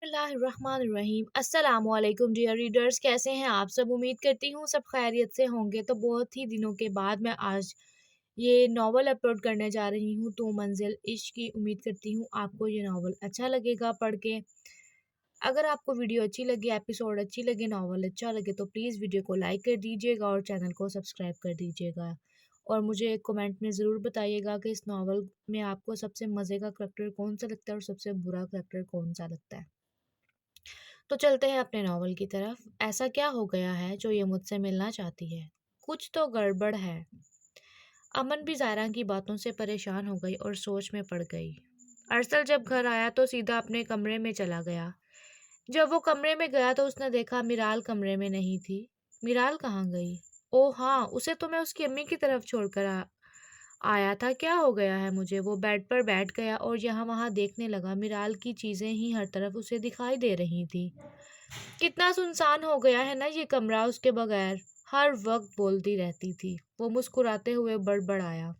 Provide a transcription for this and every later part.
बिस्मिल्लाहिर्रहमानिर्रहीम। अस्सलाम वालेकुम डियर रीडर्स, कैसे हैं आप सब? उम्मीद करती हूँ सब खैरियत से होंगे। तो बहुत ही दिनों के बाद मैं आज ये नावल अपलोड करने जा रही हूँ, तो मंजिल इश्क की। उम्मीद करती हूँ आपको ये नावल अच्छा लगेगा पढ़ के। अगर आपको वीडियो अच्छी लगे, एपिसोड अच्छी लगे, नावल अच्छा लगे तो प्लीज़ वीडियो को लाइक कर दीजिएगा और चैनल को सब्सक्राइब कर दीजिएगा। और मुझे कमेंट में ज़रूर बताइएगा कि इस नावल में आपको सबसे मज़े का करैक्टर कौन सा लगता है और सबसे बुरा करैक्टर कौन सा लगता है। तो चलते हैं अपने नावल की तरफ। ऐसा क्या हो गया है जो ये मुझसे मिलना चाहती है? कुछ तो गड़बड़ है। अमन भी ज़ायरा की बातों से परेशान हो गई और सोच में पड़ गई। अरसल जब घर आया तो सीधा अपने कमरे में चला गया। जब वो कमरे में गया तो उसने देखा मिराल कमरे में नहीं थी। मिराल कहाँ गई? ओह हाँ, उसे तो मैं उसकी अम्मी की तरफ छोड़कर आया था। क्या हो गया है मुझे? वो बेड पर बैठ गया और यहाँ वहाँ देखने लगा। मिराल की चीज़ें ही हर तरफ उसे दिखाई दे रही थी। कितना सुनसान हो गया है ना ये कमरा, उसके बगैर हर वक्त बोलती रहती थी। वो मुस्कुराते हुए बड़बड़ाया,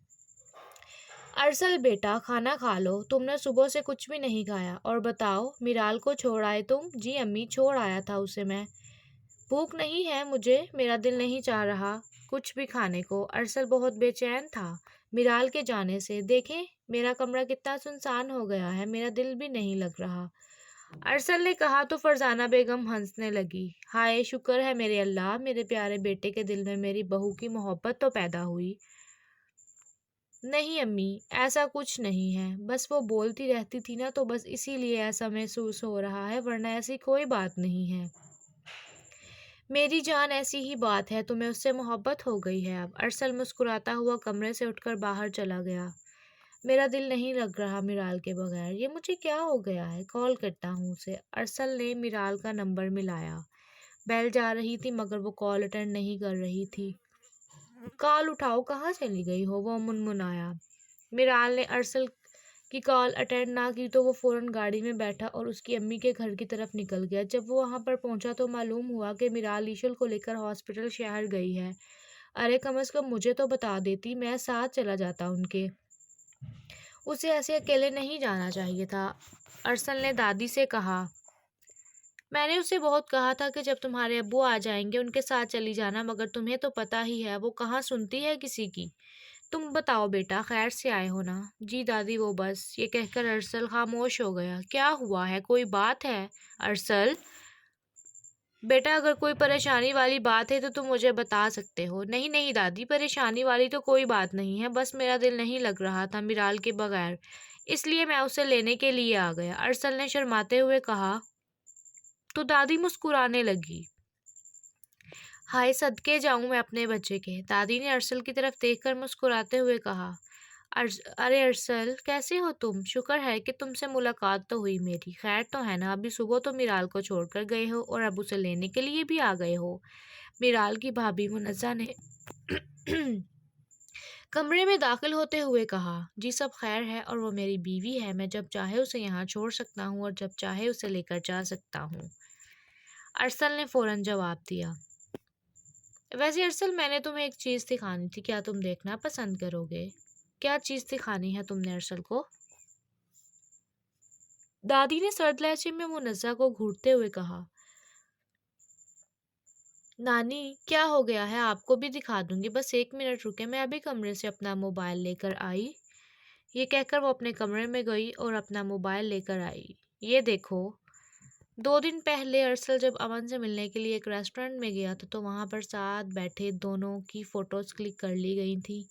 अरसल बेटा खाना खा लो, तुमने सुबह से कुछ भी नहीं खाया। और बताओ मिराल को छोड़ आए तुम? जी अम्मी, छोड़ आया था उसे मैं। भूख नहीं है मुझे, मेरा दिल नहीं चाह रहा कुछ भी खाने को। अरसल बहुत बेचैन था मिराल के जाने से। देखें मेरा कमरा कितना सुनसान हो गया है, मेरा दिल भी नहीं लग रहा। अरसल ने कहा तो फरजाना बेगम हंसने लगी। हाय शुक्र है मेरे अल्लाह, मेरे प्यारे बेटे के दिल में मेरी बहू की मोहब्बत तो पैदा हुई। नहीं अम्मी, ऐसा कुछ नहीं है, बस वो बोलती रहती थी ना, तो बस इसीलिए ऐसा महसूस हो रहा है, वरना ऐसी कोई बात नहीं है। मेरी जान ऐसी ही बात है, तुम्हें उससे मोहब्बत हो गई है अब। अरसल मुस्कुराता हुआ कमरे से उठकर बाहर चला गया। मेरा दिल नहीं लग रहा मिराल के बगैर, ये मुझे क्या हो गया है, कॉल करता हूँ उसे। अरसल ने मिराल का नंबर मिलाया। बेल जा रही थी मगर वो कॉल अटेंड नहीं कर रही थी। कॉल उठाओ, कहाँ चली गई हो? वो मुनमुनाया। मिराल ने अरसल की कॉल अटेंड ना की तो वो फ़ौरन गाड़ी में बैठा और उसकी अम्मी के घर की तरफ निकल गया। जब वो वहाँ पर पहुँचा तो मालूम हुआ कि मिराल ईशल को लेकर हॉस्पिटल शहर गई है। अरे कम से कम मुझे तो बता देती, मैं साथ चला जाता उनके। उसे ऐसे अकेले नहीं जाना चाहिए था। अरसल ने दादी से कहा, मैंने उसे बहुत कहा था कि जब तुम्हारे अब्बू आ जाएंगे उनके साथ चली जाना, मगर तुम्हें तो पता ही है वो कहाँ सुनती है किसी की। तुम बताओ बेटा, खैर से आए हो ना? जी दादी, वो बस। ये कहकर अरसल खामोश हो गया। क्या हुआ है, कोई बात है? अरसल बेटा, अगर कोई परेशानी वाली बात है तो तुम मुझे बता सकते हो। नहीं नहीं दादी, परेशानी वाली तो कोई बात नहीं है, बस मेरा दिल नहीं लग रहा था मिराल के बगैर, इसलिए मैं उसे लेने के लिए आ गया। अरसल ने शर्माते हुए कहा। तो दादी मुस्कुराने लगी। हाय सदके जाऊं मैं अपने बच्चे के। दादी ने अरसल की तरफ देखकर मुस्कुराते हुए कहा। अरे अरसल, कैसे हो तुम? शुक्र है कि तुमसे मुलाकात तो हुई मेरी। खैर तो है ना? अभी सुबह तो मिराल को छोड़कर गए हो और अब उसे लेने के लिए भी आ गए हो। मिराल की भाभी मुनज़्ज़ा ने कमरे में दाखिल होते हुए कहा। जी सब खैर है और वो मेरी बीवी है, मैं जब चाहे उसे यहाँ छोड़ सकता हूँ और जब चाहे उसे लेकर जा सकता हूँ। अरसल ने फ़ौरन जवाब दिया। वैसे अरसल, मैंने तुम्हें एक चीज़ सिखानी थी, क्या तुम देखना पसंद करोगे? क्या चीज़ सिखानी है तुमने अरसल को? दादी ने सर्द लहजे में मुनज़्ज़ा को घूरते हुए कहा। नानी क्या हो गया है? आपको भी दिखा दूंगी, बस 1 मिनट रुके, मैं अभी कमरे से अपना मोबाइल लेकर आई। ये कहकर वो अपने कमरे में गई और अपना मोबाइल लेकर आई। ये देखो। 2 दिन पहले अरसल जब अमन से मिलने के लिए एक रेस्टोरेंट में गया था तो वहाँ पर साथ बैठे दोनों की फ़ोटोज़ क्लिक कर ली गई थी।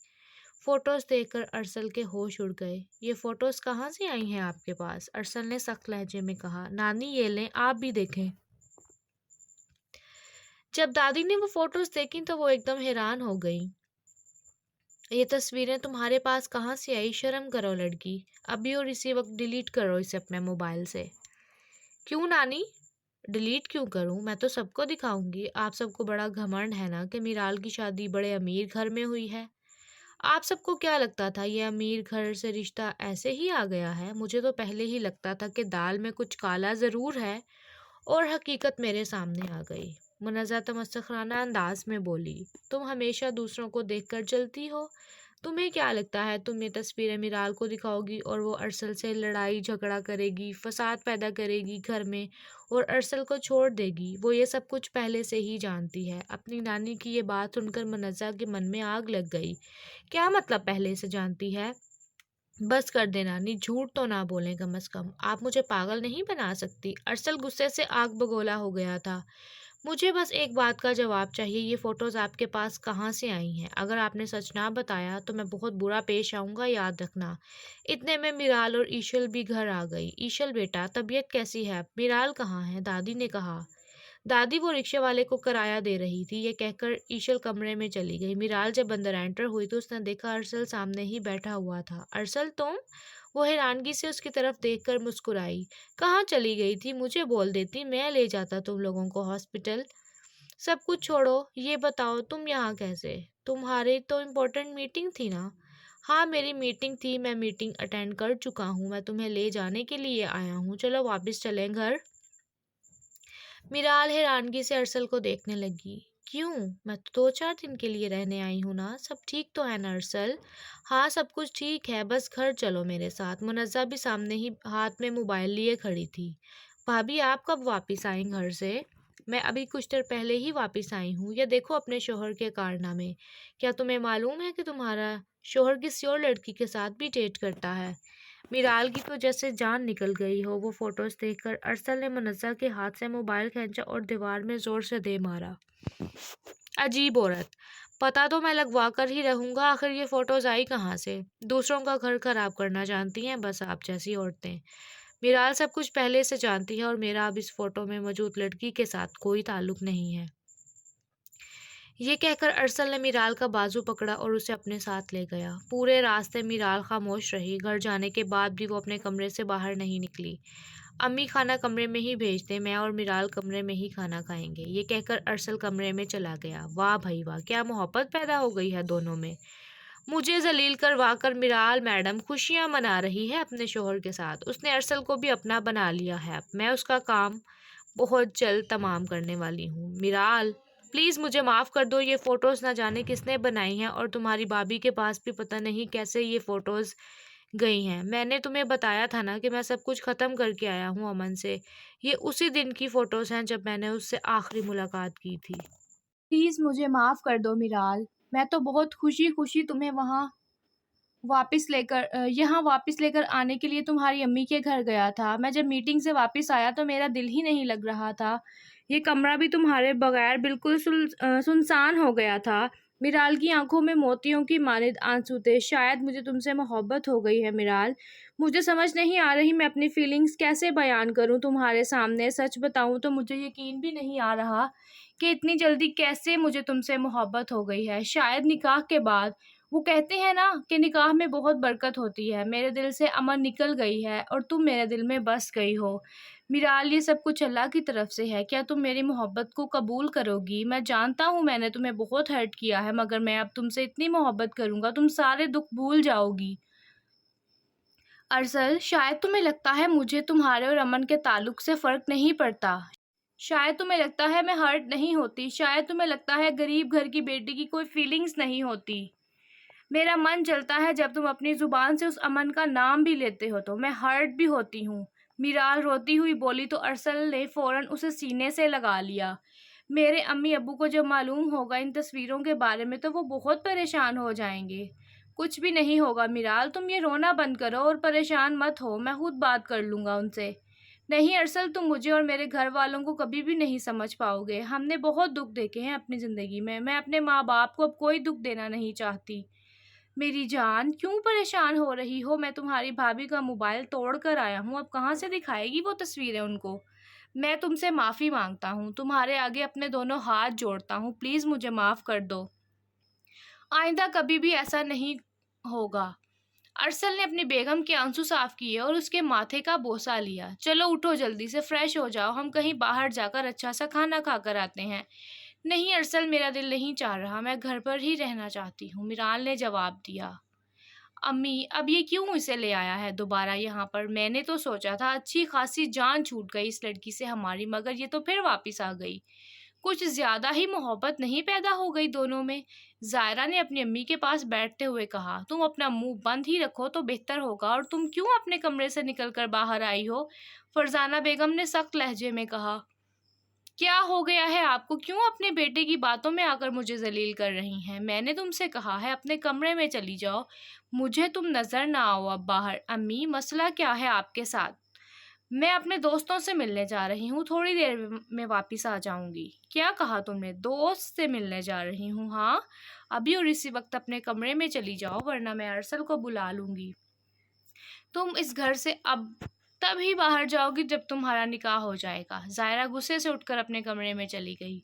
फ़ोटोज़ देखकर अरसल के होश उड़ गए। ये फ़ोटोज़ कहाँ से आई हैं आपके पास? अरसल ने सख्त लहजे में कहा। नानी ये लें, आप भी देखें। जब दादी ने वो फ़ोटोज़ देखी तो वो एकदम हैरान हो गई। ये तस्वीरें तुम्हारे पास कहाँ से आई? शर्म करो लड़की, अभी और इसी वक्त डिलीट करो इसे अपने मोबाइल से। क्यों नानी? डिलीट क्यों करूं? मैं तो सबको दिखाऊंगी। आप सबको बड़ा घमंड है ना कि मिराल की शादी बड़े अमीर घर में हुई है। आप सबको क्या लगता था ये अमीर घर से रिश्ता ऐसे ही आ गया है? मुझे तो पहले ही लगता था कि दाल में कुछ काला ज़रूर है, और हकीकत मेरे सामने आ गई। मुनज़्ज़ा तमस्खराना अंदाज में बोली। तुम हमेशा दूसरों को देखकर जलती हो। तुम्हें क्या लगता है तुम ये तस्वीरें मिराल को दिखाओगी और वो अरसल से लड़ाई झगड़ा करेगी, फसाद पैदा करेगी घर में और अरसल को छोड़ देगी? वो ये सब कुछ पहले से ही जानती है। अपनी नानी की ये बात सुनकर मुनज़्ज़ा के मन में आग लग गई। क्या मतलब पहले से जानती है? बस कर दे नानी, झूठ तो ना बोलें कम से कम। आप मुझे पागल नहीं बना सकती। अरसल गुस्से से आग बगोला हो गया था। मुझे बस एक बात का जवाब चाहिए, ये फ़ोटोज़ आपके पास कहाँ से आई हैं? अगर आपने सच ना बताया तो मैं बहुत बुरा पेश आऊँगा, याद रखना। इतने में मिराल और ईशल भी घर आ गई। ईशल बेटा, तबीयत कैसी है? मिराल कहाँ है? दादी ने कहा। दादी वो रिक्शे वाले को किराया दे रही थी। ये कहकर ईशल कमरे में चली गई। मिराल जब अंदर एंटर हुई तो उसने देखा अरसल सामने ही बैठा हुआ था। अरसल तुम? वो हैरानगी से उसकी तरफ देखकर मुस्कुराई। कहाँ चली गई थी? मुझे बोल देती, मैं ले जाता तुम लोगों को हॉस्पिटल। सब कुछ छोड़ो, ये बताओ तुम यहाँ कैसे? तुम्हारी तो इम्पोर्टेंट मीटिंग थी ना? हाँ, मेरी मीटिंग थी, मैं मीटिंग अटेंड कर चुका हूँ। मैं तुम्हें ले जाने के लिए आया हूँ। चलो वापस चलें घर। मिराल हैरानगी से अरसल को देखने लगी। क्यों? मैं तो 2-4 दिन के लिए रहने आई हूँ ना। सब ठीक तो है ना अरसल? हाँ, सब कुछ ठीक है, बस घर चलो मेरे साथ। मुनज़्ज़ा भी सामने ही हाथ में मोबाइल लिए खड़ी थी। भाभी, आप कब वापस आए घर से? मैं अभी कुछ देर पहले ही वापस आई हूँ। ये देखो अपने शोहर के कारनामे। क्या तुम्हें मालूम है कि तुम्हारा शोहर किसी और लड़की के साथ भी डेट करता है? मिराल की तो जैसे जान निकल गई हो। वो फोटोज देखकर अरसल ने मुनज़्ज़ा के हाथ से मोबाइल खींचा और दीवार में जोर से दे मारा। अजीब औरत, पता तो मैं लगवा कर ही रहूंगा। आखिर ये फोटोज आई कहाँ से? दूसरों का घर खराब करना जानती हैं बस आप जैसी औरतें। मिराल सब कुछ पहले से जानती है और मेरा अब इस फोटो में मौजूद लड़की के साथ कोई ताल्लुक नहीं है। ये कहकर अरसल ने मिराल का बाजू पकड़ा और उसे अपने साथ ले गया। पूरे रास्ते मिराल खामोश रही। घर जाने के बाद भी वो अपने कमरे से बाहर नहीं निकली। अम्मी खाना कमरे में ही भेज दें, मैं और मिराल कमरे में ही खाना खाएंगे। ये कहकर अरसल कमरे में चला गया। वाह भाई वाह, क्या मोहब्बत पैदा हो गई है दोनों में। मुझे जलील करवा कर मिराल मैडम खुशियां मना रही है अपने शोहर के साथ। उसने अरसल को भी अपना बना लिया है। अब मैं उसका काम बहुत जल्द तमाम करने वाली हूँ। मिराल, प्लीज़ मुझे माफ़ कर दो। ये फ़ोटोज़ ना जाने किसने बनाई हैं और तुम्हारी भाभी के पास भी पता नहीं कैसे ये फ़ोटोज़ गई हैं। मैंने तुम्हें बताया था ना कि मैं सब कुछ ख़त्म करके आया हूँ अमन से। ये उसी दिन की फ़ोटोज़ हैं जब मैंने उससे आखिरी मुलाकात की थी। प्लीज़ मुझे माफ़ कर दो मिराल। मैं तो बहुत खुशी-खुशी तुम्हें यहाँ वापस लेकर आने के लिए तुम्हारी अम्मी के घर गया था। मैं जब मीटिंग से वापस आया तो मेरा दिल ही नहीं लग रहा था। ये कमरा भी तुम्हारे बगैर बिल्कुल सुनसान हो गया था। मिराल की आँखों में मोतियों की मानिंद आँसू थे। शायद मुझे तुमसे मोहब्बत हो गई है मिराल। मुझे समझ नहीं आ रही मैं अपनी फीलिंग्स कैसे बयान करूँ तुम्हारे सामने। सच बताऊँ तो मुझे यकीन भी नहीं आ रहा कि इतनी जल्दी कैसे मुझे तुमसे मोहब्बत हो गई है। शायद निकाह के बाद। वो कहते हैं ना कि निकाह में बहुत बरकत होती है। मेरे दिल से अमन निकल गई है और तुम मेरे दिल में बस गई हो। मिराल, ये सब कुछ अल्लाह की तरफ से है। क्या तुम मेरी मोहब्बत को कबूल करोगी? मैं जानता हूँ मैंने तुम्हें बहुत हर्ट किया है, मगर मैं अब तुमसे इतनी मोहब्बत करूँगा तुम सारे दुख भूल जाओगी। अरसल, शायद तुम्हें लगता है मुझे तुम्हारे और अमन के ताल्लुक से फ़र्क नहीं पड़ता। शायद तुम्हें लगता है मैं हर्ट नहीं होती। शायद तुम्हें लगता है गरीब घर की बेटी की कोई फीलिंग्स नहीं होती। मेरा मन जलता है जब तुम अपनी ज़ुबान से उस अमन का नाम भी लेते हो तो मैं हर्ट भी होती हूँ। मिराल रोती हुई बोली तो अरसल ने फ़ौरन उसे सीने से लगा लिया। मेरे अम्मी अब्बू को जब मालूम होगा इन तस्वीरों के बारे में तो वो बहुत परेशान हो जाएंगे। कुछ भी नहीं होगा मिराल, तुम ये रोना बंद करो और परेशान मत हो। मैं खुद बात कर लूँगा उनसे। नहीं अरसल, तुम मुझे और मेरे घर वालों को कभी भी नहीं समझ पाओगे। हमने बहुत दुख देखे हैं अपनी ज़िंदगी में। मैं अपने माँ बाप को अब कोई दुख देना नहीं चाहती। मेरी जान, क्यों परेशान हो रही हो? मैं तुम्हारी भाभी का मोबाइल तोड़ कर आया हूँ। अब कहाँ से दिखाएगी वो तस्वीरें उनको? मैं तुमसे माफ़ी मांगता हूँ। तुम्हारे आगे अपने दोनों हाथ जोड़ता हूँ। प्लीज़ मुझे माफ़ कर दो। आइंदा कभी भी ऐसा नहीं होगा। अरसल ने अपनी बेगम के आंसू साफ किए और उसके माथे का बोसा लिया। चलो उठो, जल्दी से फ्रेश हो जाओ। हम कहीं बाहर जाकर अच्छा सा खाना खाकर आते हैं। नहीं अरसल, मेरा दिल नहीं चाह रहा। मैं घर पर ही रहना चाहती हूँ, मिराल ने जवाब दिया। अम्मी, अब ये क्यों इसे ले आया है दोबारा यहाँ पर? मैंने तो सोचा था अच्छी खासी जान छूट गई इस लड़की से हमारी, मगर ये तो फिर वापस आ गई। कुछ ज़्यादा ही मोहब्बत नहीं पैदा हो गई दोनों में? ज़ायरा ने अपनी अम्मी के पास बैठते हुए कहा, तुम अपना मुंह बंद ही रखो तो बेहतर होगा, और तुम क्यों अपने कमरे से निकलकर बाहर आई हो? फरजाना बेगम ने सख्त लहजे में कहा। क्या हो गया है आपको? क्यों अपने बेटे की बातों में आकर मुझे जलील कर रही हैं? मैंने तुमसे कहा है अपने कमरे में चली जाओ, मुझे तुम नजर ना आओ अब बाहर। अम्मी, मसला क्या है आपके साथ? मैं अपने दोस्तों से मिलने जा रही हूँ, थोड़ी देर में वापस आ जाऊंगी। क्या कहा तुमने? दोस्त से मिलने जा रही हूँ? हाँ, अभी और इसी वक्त अपने कमरे में चली जाओ, वरना मैं अरसल को बुला लूंगी। तुम इस घर से अब तभी बाहर जाओगी जब तुम्हारा निकाह हो जाएगा। ज़ायरा गुस्से से उठकर अपने कमरे में चली गई।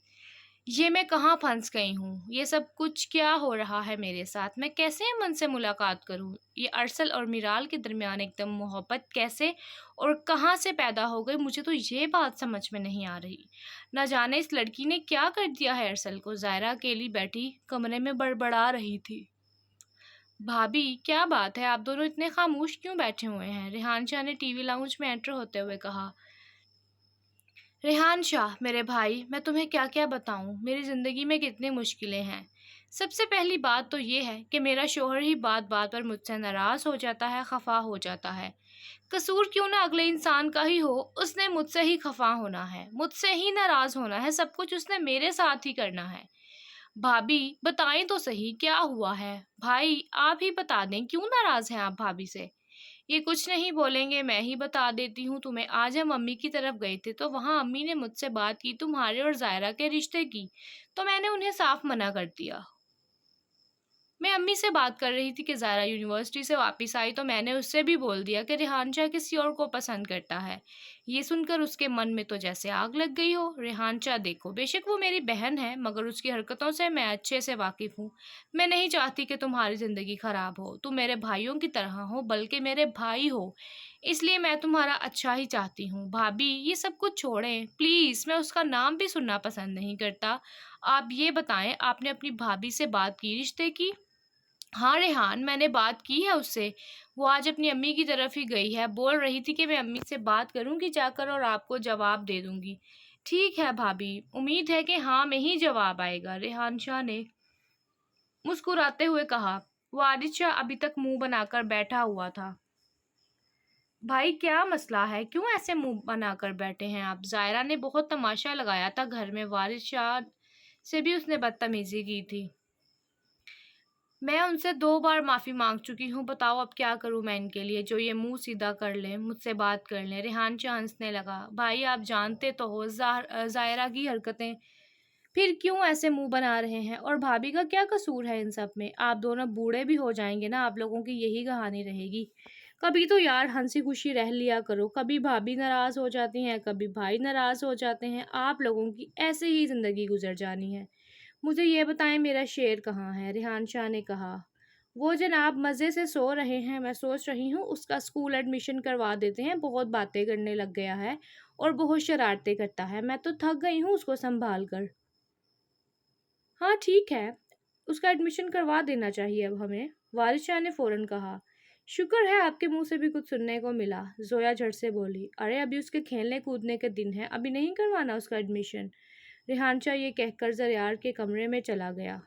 ये मैं कहाँ फंस गई हूँ? ये सब कुछ क्या हो रहा है मेरे साथ? मैं कैसे अमन से मुलाकात करूँ? ये अरसल और मिराल के दरमियान एकदम मोहब्बत कैसे और कहाँ से पैदा हो गई? मुझे तो ये बात समझ में नहीं आ रही। न जाने इस लड़की ने क्या कर दिया है अरसल को। ज़ायरा अकेली बैठी कमरे में बड़बड़ा रही थी। भाभी, क्या बात है? आप दोनों इतने खामोश क्यों बैठे हुए हैं? रेहान शाह ने टीवी लाउंज में एंटर होते हुए कहा। रेहान शाह, मेरे भाई, मैं तुम्हें क्या क्या बताऊं, मेरी ज़िंदगी में कितनी मुश्किलें हैं। सबसे पहली बात तो ये है कि मेरा शोहर ही बात बात पर मुझसे नाराज़ हो जाता है, खफा हो जाता है। कसूर क्यों ना अगले इंसान का ही हो, उसने मुझसे ही खफा होना है, मुझसे ही नाराज़ होना है, सब कुछ उसने मेरे साथ ही करना है। भाभी, बताएं तो सही क्या हुआ है? भाई, आप ही बता दें, क्यों नाराज़ हैं आप भाभी से? ये कुछ नहीं बोलेंगे, मैं ही बता देती हूँ तुम्हें। आज हम अम्मी की तरफ गए थे तो वहाँ अम्मी ने मुझसे बात की तुम्हारे और ज़ायरा के रिश्ते की, तो मैंने उन्हें साफ मना कर दिया। मैं अम्मी से बात कर रही थी कि ज़ायरा यूनिवर्सिटी से वापस आई तो मैंने उससे भी बोल दिया कि रेहान शाह किसी और को पसंद करता है। ये सुनकर उसके मन में तो जैसे आग लग गई हो। रेहान शाह देखो, बेशक वो मेरी बहन है, मगर उसकी हरकतों से मैं अच्छे से वाकिफ़ हूँ। मैं नहीं चाहती कि तुम्हारी ज़िंदगी ख़राब हो। तुम मेरे भाइयों की तरह हो, बल्कि मेरे भाई हो, इसलिए मैं तुम्हारा अच्छा ही चाहती हूँ। भाभी, ये सब कुछ छोड़ें प्लीज़, मैं उसका नाम भी सुनना पसंद नहीं करता। आप ये बताएं, आपने अपनी भाभी से बात की रिश्ते की? हाँ रेहान, मैंने बात की है उससे। वो आज अपनी अम्मी की तरफ ही गई है, बोल रही थी कि मैं अम्मी से बात करूंगी जाकर और आपको जवाब दे दूंगी। ठीक है भाभी, उम्मीद है कि हाँ में ही जवाब आएगा, रेहान शाह ने मुस्कुराते हुए कहा। वारिद शाह अभी तक मुंह बनाकर बैठा हुआ था। भाई, क्या मसला है? क्यों ऐसे मुंह बनाकर बैठे हैं आप? ज़ायरा ने बहुत तमाशा लगाया था घर में, वारिद शाह से भी उसने बदतमीजी की थी। मैं उनसे 2 बार माफ़ी मांग चुकी हूँ, बताओ अब क्या करूँ मैं इनके लिए, जो ये मुंह सीधा कर लें, मुझसे बात कर लें। रेहान शाह हंसने लगा। भाई, आप जानते तो हो ज़ायरा की हरकतें, फिर क्यों ऐसे मुंह बना रहे हैं? और भाभी का क्या कसूर है इन सब में? आप दोनों बूढ़े भी हो जाएंगे ना, आप लोगों की यही कहानी रहेगी। कभी तो यार हंसी खुशी रह लिया करो। कभी भाभी नाराज़ हो जाती हैं, कभी भाई नाराज़ हो जाते हैं। आप लोगों की ऐसे ही ज़िंदगी गुजर जानी है। मुझे ये बताएं, मेरा शेर कहाँ है? रेहान शाह ने कहा। वो जनाब मज़े से सो रहे हैं, मैं सोच रही हूँ उसका स्कूल एडमिशन करवा देते हैं, बहुत बातें करने लग गया है और बहुत शरारतें करता है, मैं तो थक गई हूँ उसको संभाल कर। हाँ ठीक है, उसका एडमिशन करवा देना चाहिए अब हमें, वारिद शाह ने फ़ौरन कहा। शुक्र है आपके मुंह से भी कुछ सुनने को मिला, जोया झट से बोली। अरे अभी उसके खेलने कूदने के दिन है, अभी नहीं करवाना उसका एडमिशन। रेहान शाह ये कहकर ज़रियार के कमरे में चला गया।